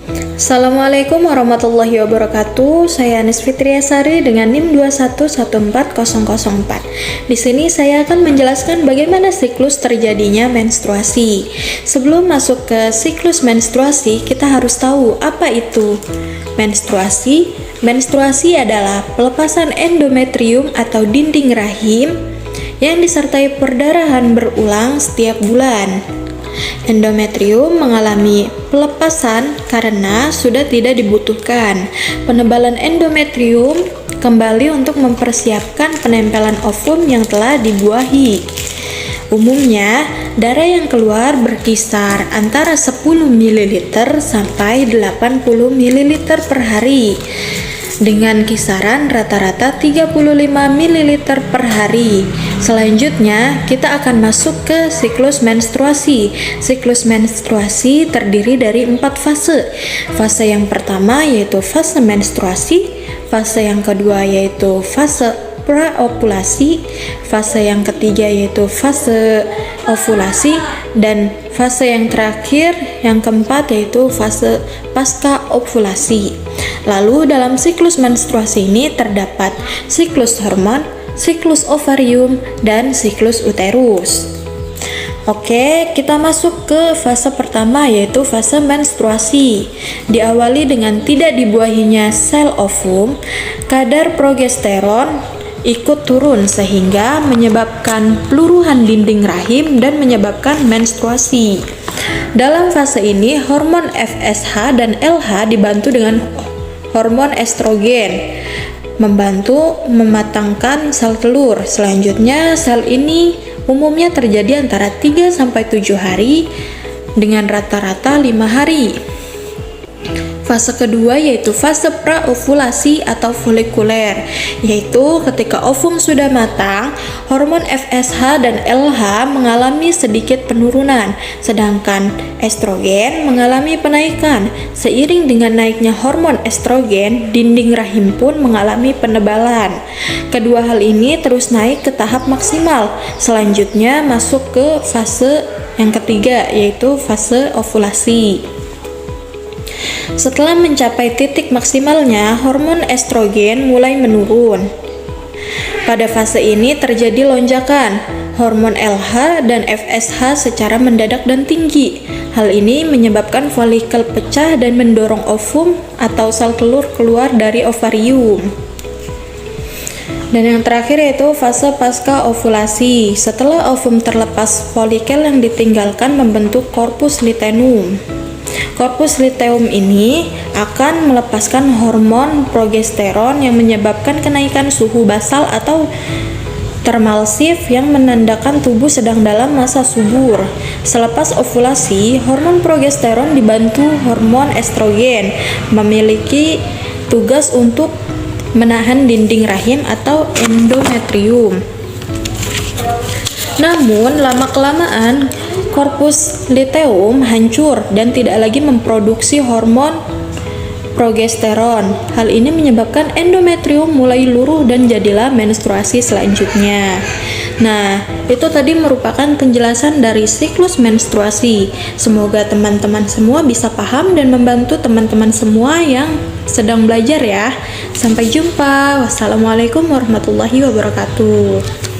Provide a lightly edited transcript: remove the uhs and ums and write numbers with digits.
Assalamualaikum warahmatullahi wabarakatuh. Saya Anis Fitriasari dengan NIM 2114004. Di sini saya akan menjelaskan bagaimana siklus terjadinya menstruasi. Sebelum masuk ke siklus menstruasi, kita harus tahu apa itu menstruasi. Menstruasi adalah pelepasan endometrium atau dinding rahim yang disertai perdarahan berulang setiap bulan. Endometrium mengalami pelepasan karena sudah tidak dibutuhkan. Penebalan endometrium kembali untuk mempersiapkan penempelan ovum yang telah dibuahi. Umumnya, darah yang keluar berkisar antara 10 ml sampai 80 ml per hari, dengan kisaran rata-rata 35 ml per hari. Selanjutnya, kita akan masuk ke siklus menstruasi. Siklus menstruasi terdiri dari 4 fase. Fase yang pertama yaitu fase menstruasi, fase yang kedua yaitu fase praovulasi, fase yang ketiga yaitu fase ovulasi, dan fase yang terakhir yang keempat yaitu fase pasca ovulasi. Lalu dalam siklus menstruasi ini terdapat siklus hormon, siklus ovarium, dan siklus uterus. Oke, kita masuk ke fase pertama yaitu fase menstruasi. Diawali dengan tidak dibuahinya sel ovum, kadar progesteron ikut turun sehingga menyebabkan peluruhan dinding rahim dan menyebabkan menstruasi. Dalam fase ini, hormon FSH dan LH dibantu dengan hormon estrogen, membantu mematangkan sel telur. Selanjutnya, sel ini umumnya terjadi antara 3-7 hari dengan rata-rata 5 hari. Fase kedua yaitu fase praovulasi atau folikuler, yaitu ketika ovum sudah matang, hormon FSH dan LH mengalami sedikit penurunan, sedangkan estrogen mengalami penaikan. Seiring dengan naiknya hormon estrogen, dinding rahim pun mengalami penebalan. Kedua hal ini terus naik ke tahap maksimal. Selanjutnya masuk ke fase yang ketiga yaitu fase ovulasi. Setelah mencapai titik maksimalnya, hormon estrogen mulai menurun. Pada fase ini terjadi lonjakan hormon LH dan FSH secara mendadak dan tinggi. Hal ini menyebabkan folikel pecah dan mendorong ovum atau sel telur keluar dari ovarium. Dan yang terakhir yaitu fase pasca ovulasi. Setelah ovum terlepas, folikel yang ditinggalkan membentuk korpus luteum. Korpus luteum ini akan melepaskan hormon progesteron yang menyebabkan kenaikan suhu basal atau thermal shift yang menandakan tubuh sedang dalam masa subur. Selepas ovulasi, hormon progesteron dibantu hormon estrogen memiliki tugas untuk menahan dinding rahim atau endometrium. Namun, lama-kelamaan korpus luteum hancur dan tidak lagi memproduksi hormon progesteron. Hal ini menyebabkan endometrium mulai luruh dan jadilah menstruasi selanjutnya. Nah, itu tadi merupakan penjelasan dari siklus menstruasi. Semoga teman-teman semua bisa paham dan membantu teman-teman semua yang sedang belajar ya. Sampai jumpa. Wassalamualaikum warahmatullahi wabarakatuh.